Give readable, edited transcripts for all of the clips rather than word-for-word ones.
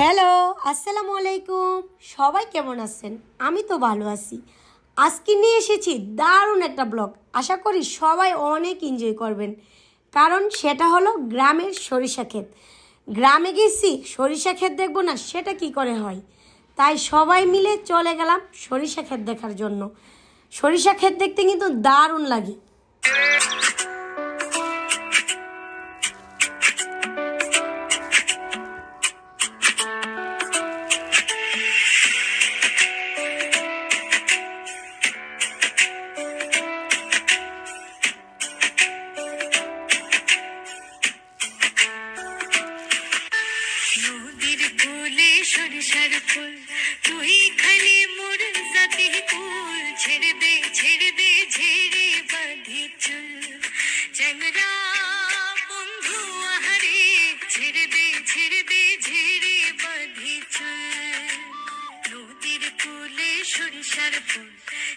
Hello, আসসালামু আলাইকুম। সবাই কেমন আছেন? আমি তো ভালো আছি। আজকে নিয়ে এসেছি দারুণ একটা ব্লগ। আশা করি সবাই অনেক এনজয় করবেন, কারণ সেটা হলো গ্রামের সরিষা ক্ষেত। গ্রামে গেছি, সরিষা ক্ষেত দেখবো না, সেটা কি করে হয়? তাই সবাই মিলে চলে গেলাম সরিষা ক্ষেত দেখার জন্য। সরিষা ক্ষেত দেখতে কিন্তু দারুণ লাগে। নদীর কোলে সরিষার ফুল, তুই খালি মোর জাতি কুল। ছেড়ে দে ঝেড়ে বাঁধি চুল, চ্যাংরা বন্ধু আহারে। ছেড়ে দে ঝেড়ে বাঁধি চুল। নদীর কোলে সরিষার ফুল,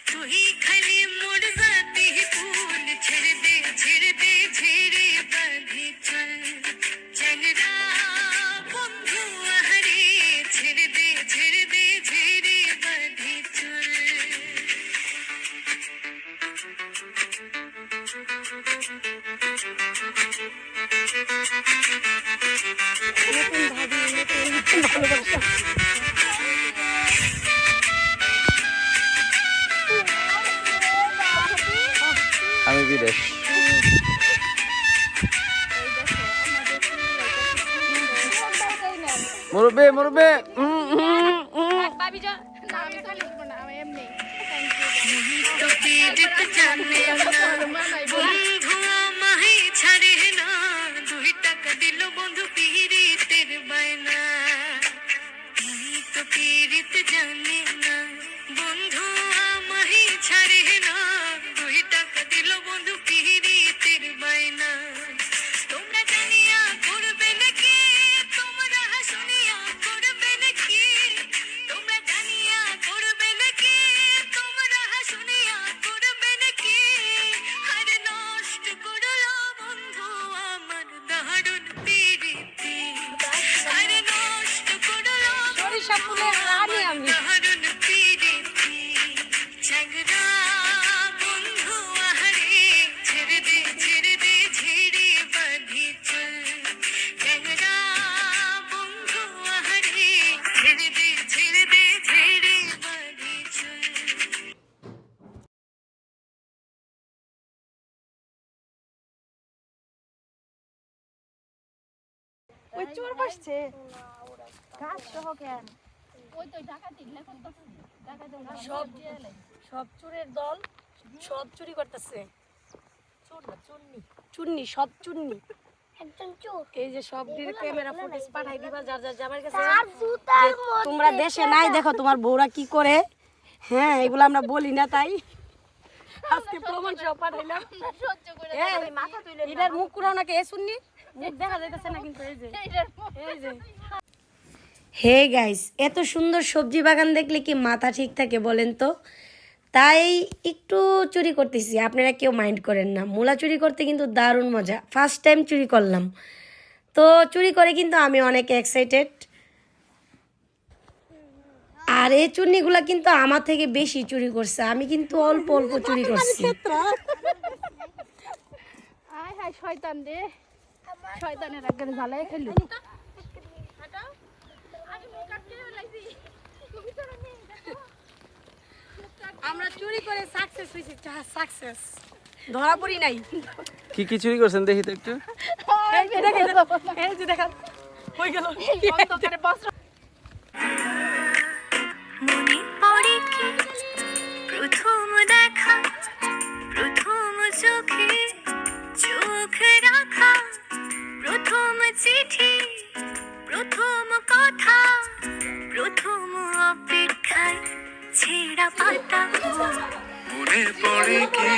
তুই খালি মোর জাতি কুল। ছেড়ে দে ঝেড়ে বাঁধি চুল, চ্যাংরা বন্ধু আহারে। ছেড়ে দে ঝেড়ে বাঁধি চুল। আমি বিদেশ। মুরব্বে মুরব্বে বন্ধু আমায় ছাড়ে না, 2 টাকা দিল বন্ধু পিরিতের বায়না। তুই তো পিরিত জানে না, বন্ধু আমায় ছাড়ে না। 2 টাকা দিল বন্ধু পিরিতের বায়না। তোমরা জানিয়া করবে নাকি, তোমরা শুনিয়া করবে নাকি? তোমরা জানিয়া করবে নাকি, তোমরা শুনিয়া করবে নাকি? আরে নষ্ট করলো বন্ধু আমার দারুণ পিরিতি। আরে নষ্ট করলো সরিষা ফুলের রানী আমি। দারুণ পিরিতি। চ্যাংরা বন্ধু আহারে। ছেড়ে দে ঝেড়ে বাঁধি চুল, চ্যাংরা বন্ধু আহারে। ছেড়ে দে ঝেড়ে বাঁধি চুল। ওই চোর বসছে গাছ সহ কেন ওই তো ডাকাতি সব সব চোরের দল সব চুরি করতেছে। চুন্নি সব চুন্নি একজন চোর এই যে সব ক্যামেরা ফুটেজ পাঠাই দিবা যার যার যাবার কাছে। তার জুতার মধ্যে তোমরা দেশে নাই, দেখো তোমার বউরা কি করে। হ্যাঁ, এগুলো আমরা বলি না, তাই আজকে প্রমাণ সব পাঠাইলাম। সহ্য করে এই, মাথা তুলে এটার মুখ কুড়াও নাকি? এ শুননি, মুখ দেখা যাইতেছে না কিন্তু। এই যে এই যে হে গাইস, এত সুন্দর সবজি বাগান দেখলে কি মাথা ঠিক থাকে বলেন তো? তাই একটু চুরি করতেছি, আপনারা কেউ মাইন্ড করেন না। মূলা চুরি করতে কিন্তু দারুণ মজা। ফার্স্ট টাইম চুরি করলাম, তো চুরি করে কিন্তু আমি অনেক এক্সাইটেড। আর এই চুন্নিগুলা কিন্তু আমার থেকে বেশি চুরি করছে, আমি কিন্তু অল্প অল্প চুরি করছি। আয় হায় শয়তান রে, শয়তানের একখানে জ্বালায় খেলু। আমরা চুরি করে সাকসেস হইছি, সাকসেস ধরা পড়ি নাই। কি কি চুরি করছেন দেখি তো একটু। এই যে দেখেন, এই যে দেখেন, হয়ে গেল। অন্ধকারে বস্ত্র মনে পড়ে কি প্রথম দেখা, প্রথম চোখে চোখ রাখা, প্রথম চিঠি, প্রথম কথা, প্রথম অপেক্ষায় ছেঁড়া পাতা। মনে পড়ে কি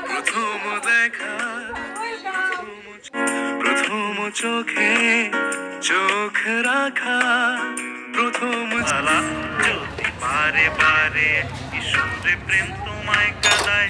প্রথম দেখা, প্রথম চোখে চোখ রাখা, প্রথম জ্বালা যদি বারে বারে ঈশ্বরে প্রেম তোমায় কাদায়,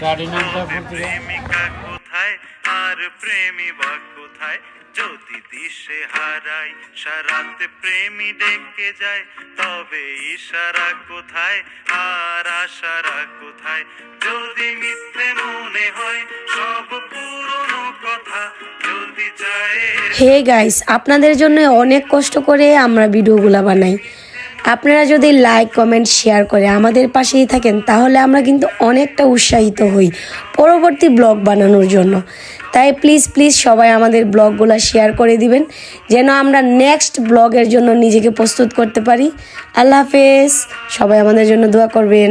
তবে প্রেমিকা কোথায় আর প্রেমী বা কোথায়? যদি দিশে হারাই সারাতে প্রেমী ডেকে যায়, তবে ইশারা কোথায় আর আশারা কোথায়? যদি মিথ্যে মনে হয় সব পুরনো কথা, যদি চায় হে গাইস, আপনাদের জন্য অনেক কষ্ট করে আমরা ভিডিওগুলো বানাই। আপনারা যদি লাইক কমেন্ট শেয়ার করে আমাদের পাশেই থাকেন, তাহলে আমরা কিন্তু অনেকটা উৎসাহিত হই পরবর্তী ব্লগ বানানোর জন্য। তাই প্লিজ প্লিজ সবাই আমাদের ব্লগগুলো শেয়ার করে দিবেন, যেন আমরা নেক্সট ব্লগের জন্য নিজেকে প্রস্তুত করতে পারি। আল্লাহ হাফেজ, সবাই আমাদের জন্য দোয়া করবেন।